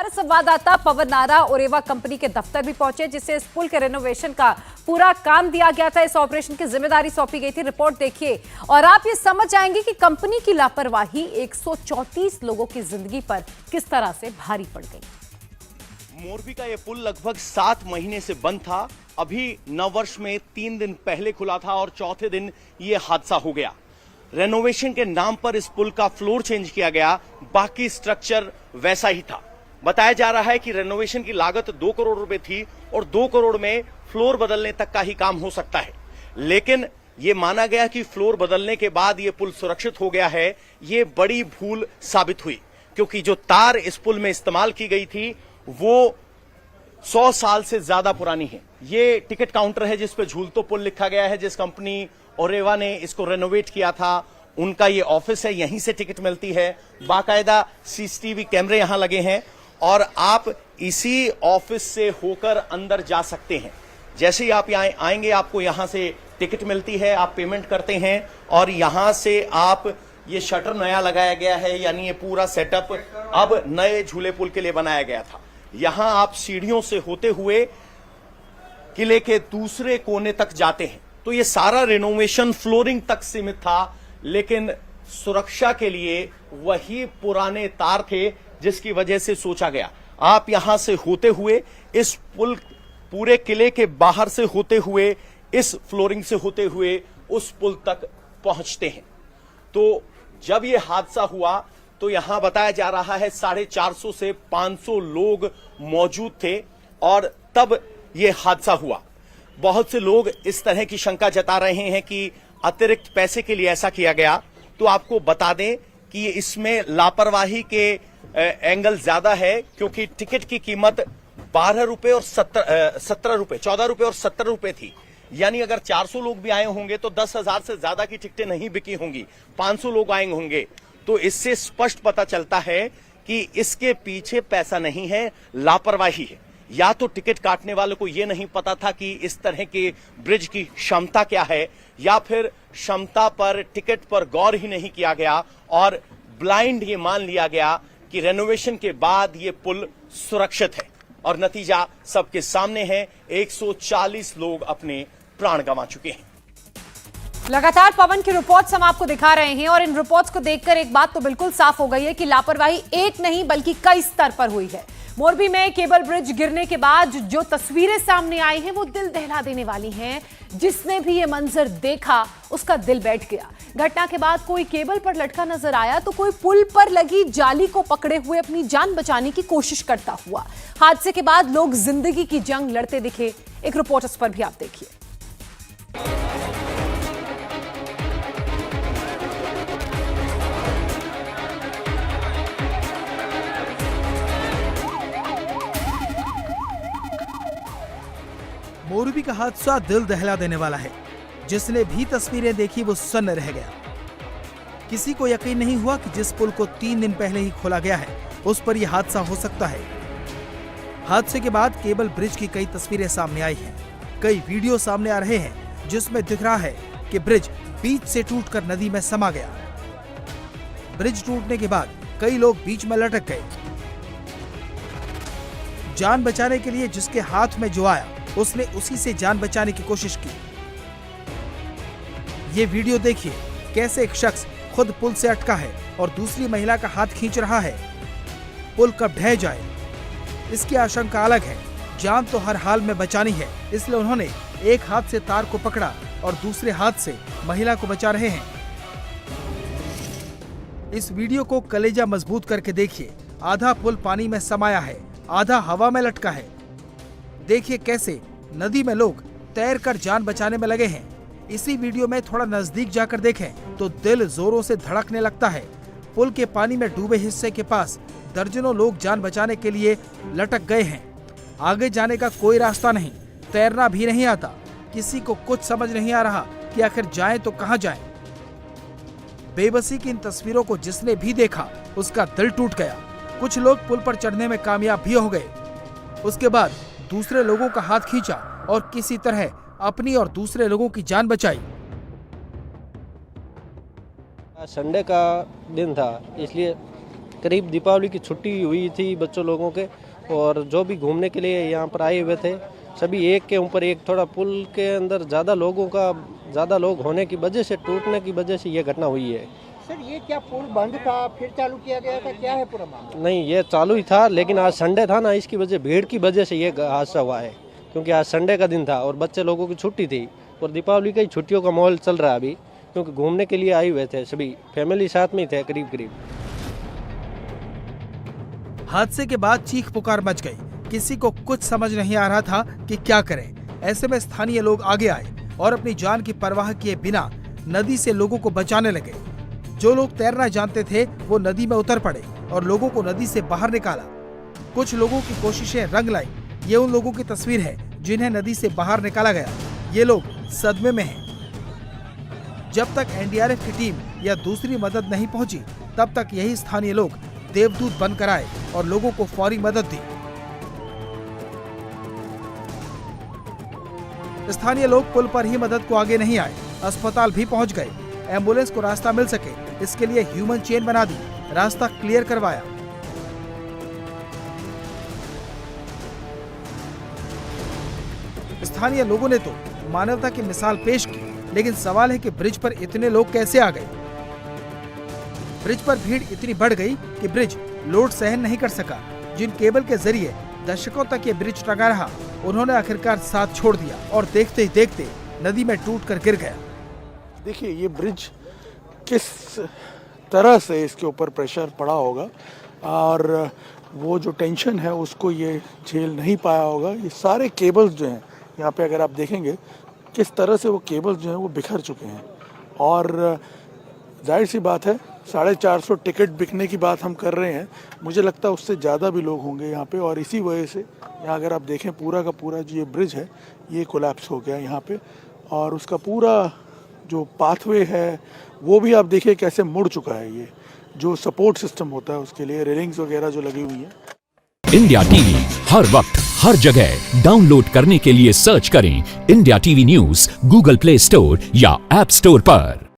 हमारे संवाददाता पवन नारा ओरेवा कंपनी के दफ्तर भी पहुंचे, जिसे इस पुल के रेनोवेशन का पूरा काम दिया गया था। इस ऑपरेशन की जिम्मेदारी सौंपी गई थी। रिपोर्ट देखिए और आप ये समझ जाएंगे कि कंपनी की लापरवाही 134 लोगों की जिंदगी पर किस तरह से भारी पड़ गई। मोरबी का ये पुल लगभग 7 महीने से बंद था। अभी नववर्ष में 3 दिन पहले खुला था और चौथे दिन ये हादसा हो गया। रेनोवेशन के नाम पर इस पुल का फ्लोर चेंज किया गया, बाकी स्ट्रक्चर वैसा ही था। बताया जा रहा है कि रेनोवेशन की लागत 2 करोड़ रुपए थी और 2 करोड़ में फ्लोर बदलने तक का ही काम हो सकता है। लेकिन ये माना गया कि फ्लोर बदलने के बाद ये पुल सुरक्षित हो गया है। ये बड़ी भूल साबित हुई, क्योंकि जो तार इस पुल में इस्तेमाल की गई थी वो 100 साल से ज्यादा पुरानी है। ये टिकट काउंटर है जिस पे झूलतो पुल लिखा गया है। जिस कंपनी ओरेवा ने इसको रेनोवेट किया था उनका ये ऑफिस है, यहीं से टिकट मिलती है। बाकायदा सीसीटीवी कैमरे यहां लगे हैं और आप इसी ऑफिस से होकर अंदर जा सकते हैं। जैसे ही आप यहाँ आएंगे आपको यहां से टिकट मिलती है, आप पेमेंट करते हैं और यहां से आप, ये शटर नया लगाया गया है, यानी ये पूरा सेटअप अब नए झूले पुल के लिए बनाया गया था। यहां आप सीढ़ियों से होते हुए किले के दूसरे कोने तक जाते हैं। तो ये सारा रेनोवेशन फ्लोरिंग तक सीमित था, लेकिन सुरक्षा के लिए वही पुराने तार थे जिसकी वजह से सोचा गया। आप यहां से होते हुए इस पुल, पूरे किले के बाहर से होते हुए, इस फ्लोरिंग से होते हुए उस पुल तक पहुंचते हैं। तो जब ये हादसा हुआ तो यहां बताया जा रहा है 450 से 500 लोग मौजूद थे और तब ये हादसा हुआ। बहुत से लोग इस तरह की शंका जता रहे हैं कि अतिरिक्त पैसे के लिए ऐसा किया गया। तो आपको बता दें कि इसमें लापरवाही के एंगल ज्यादा है, क्योंकि टिकट की कीमत 12 रुपए और 17 रुपए, 14 रुपए और 70 रुपए थी। यानी अगर 400 लोग भी आए होंगे तो 10,000 से ज्यादा की टिकटें नहीं बिकी होंगी। 500 लोग आए होंगे तो इससे स्पष्ट पता चलता है कि इसके पीछे पैसा नहीं है, लापरवाही है। या तो टिकट काटने वालों को यह नहीं पता था कि इस तरह के ब्रिज की क्षमता क्या है, या फिर क्षमता पर, टिकट पर गौर ही नहीं किया गया और ब्लाइंड ये मान लिया गया कि रेनोवेशन के बाद ये पुल सुरक्षित है। और नतीजा सबके सामने है, 140 लोग अपने प्राण गंवा चुके हैं। लगातार पवन की रिपोर्ट्स हम आपको दिखा रहे हैं और इन रिपोर्ट्स को देखकर एक बात तो बिल्कुल साफ हो गई है कि लापरवाही एक नहीं बल्कि कई स्तर पर हुई है। मोरबी में केबल ब्रिज गिरने के बाद जो तस्वीरें सामने आई हैं वो दिल दहला देने वाली हैं। जिसने भी ये मंजर देखा उसका दिल बैठ गया। घटना के बाद कोई केबल पर लटका नजर आया तो कोई पुल पर लगी जाली को पकड़े हुए अपनी जान बचाने की कोशिश करता हुआ। हादसे के बाद लोग जिंदगी की जंग लड़ते दिखे। एक रिपोर्ट इस पर भी आप देखिए। मोरबी का हादसा दिल दहला देने वाला है। जिसने भी तस्वीरें देखी वो सन्न रह गया। किसी को यकीन नहीं हुआ कि जिस पुल को 3 दिन पहले ही खोला गया है उस पर यह हादसा हो सकता है। हादसे के बाद केबल ब्रिज की कई तस्वीरें सामने आई हैं। कई वीडियो सामने आ रहे हैं जिसमें दिख रहा है कि ब्रिज बीच से टूटकर नदी में समा गया। ब्रिज टूटने के बाद कई लोग बीच में लटक गए। जान बचाने के लिए जिसके हाथ में जो आया उसने उसी से जान बचाने की कोशिश की। ये वीडियो देखिए, कैसे एक शख्स खुद पुल से अटका है और दूसरी महिला का हाथ खींच रहा है। पुल कब ढह जाए इसकी आशंका अलग है। जान तो हर हाल में बचानी है, इसलिए उन्होंने एक हाथ से तार को पकड़ा और दूसरे हाथ से महिला को बचा रहे हैं। इस वीडियो को कलेजा मजबूत करके देखिए। आधा पुल पानी में समाया है, आधा हवा में लटका है। देखिए कैसे नदी में लोग तैरकर जान बचाने में लगे हैं। इसी वीडियो में थोड़ा नजदीक जाकर देखें तो दिल जोरों से धड़कने लगता है। पुल के पानी में डूबे हिस्से के पास दर्जनों लोग जान बचाने के लिए लटक गए हैं। आगे जाने का कोई रास्ता नहीं, तैरना भी नहीं आता। किसी को कुछ समझ नहीं आ रहा कि आखिर जाएं तो कहां जाएं। बेबसी की इन तस्वीरों को जिसने भी देखा उसका दिल टूट गया। कुछ लोग पुल पर चढ़ने में कामयाब भी हो गए। उसके बाद दूसरे लोगों का हाथ खींचा और किसी तरह अपनी और दूसरे लोगों की जान बचाई। संडे का दिन था, इसलिए करीब दीपावली की छुट्टी हुई थी बच्चों लोगों के, और जो भी घूमने के लिए यहाँ पर आए हुए थे सभी एक के ऊपर एक, थोड़ा पुल के अंदर ज़्यादा लोग होने की वजह से, टूटने की वजह से ये घटना हुई है। सर ये क्या पुल बंद था फिर चालू किया गया था, क्या है पूरा मामला? नहीं, ये चालू ही था, लेकिन आज संडे था ना, इसकी वजह भीड़ की वजह से ये हादसा हुआ है, क्योंकि आज संडे का दिन था और बच्चे लोगों की छुट्टी थी और दीपावली की छुट्टियों का माहौल चल रहा है अभी, क्योंकि घूमने के लिए आए हुए थे सभी, फैमिली साथ में ही थे करीब। हादसे के बाद चीख पुकार मच गई। किसी को कुछ समझ नहीं आ रहा था कि क्या करें। ऐसे में स्थानीय लोग आगे आए और अपनी जान की परवाह किए बिना नदी से लोगों को बचाने लगे। जो लोग तैरना जानते थे वो नदी में उतर पड़े और लोगों को नदी से बाहर निकाला। कुछ लोगों की कोशिशें रंग लाई। ये उन लोगों की तस्वीर है जिन्हें नदी से बाहर निकाला गया। ये लोग सदमे में हैं। जब तक एनडीआरएफ की टीम या दूसरी मदद नहीं पहुंची, तब तक यही स्थानीय लोग देवदूत बनकर आए और लोगों को फौरी मदद दी। स्थानीय लोग पुल पर ही मदद को आगे नहीं आए, अस्पताल भी पहुंच गए। एम्बुलेंस को रास्ता मिल सके इसके लिए ह्यूमन चेन बना दी, रास्ता क्लियर करवाया। स्थानीय लोगों ने तो मानवता की मिसाल पेश की, लेकिन सवाल है कि ब्रिज पर इतने लोग कैसे आ गए। ब्रिज पर भीड़ इतनी बढ़ गई कि ब्रिज लोड सहन नहीं कर सका। जिन केबल के जरिए दशकों तक ये ब्रिज टंगा रहा, उन्होंने आखिरकार साथ छोड़ दिया और देखते ही देखते नदी में टूटकर गिर गया। देखिए ये ब्रिज किस तरह से इसके ऊपर प्रेशर पड़ा होगा और वो जो टेंशन है उसको ये झेल नहीं पाया होगा। ये सारे केबल्स जो हैं यहाँ पे अगर आप देखेंगे किस तरह से वो केबल्स जो हैं वो बिखर चुके हैं, और जाहिर सी बात है 450 टिकट बिकने की बात हम कर रहे हैं, मुझे लगता है उससे ज़्यादा भी लोग होंगे यहाँ पे, और इसी वजह से यहाँ अगर आप देखें पूरा का पूरा जो ये ब्रिज है ये कोलैप्स हो गया यहाँ पे, और उसका पूरा जो पाथवे है वो भी आप देखिए कैसे मुड़ चुका है। ये जो सपोर्ट सिस्टम होता है उसके लिए रेलिंग्स वगैरह जो लगी हुई हैं। इंडिया टीवी हर वक्त हर जगह डाउनलोड करने के लिए सर्च करें India TV news Google play store या ऐप स्टोर पर।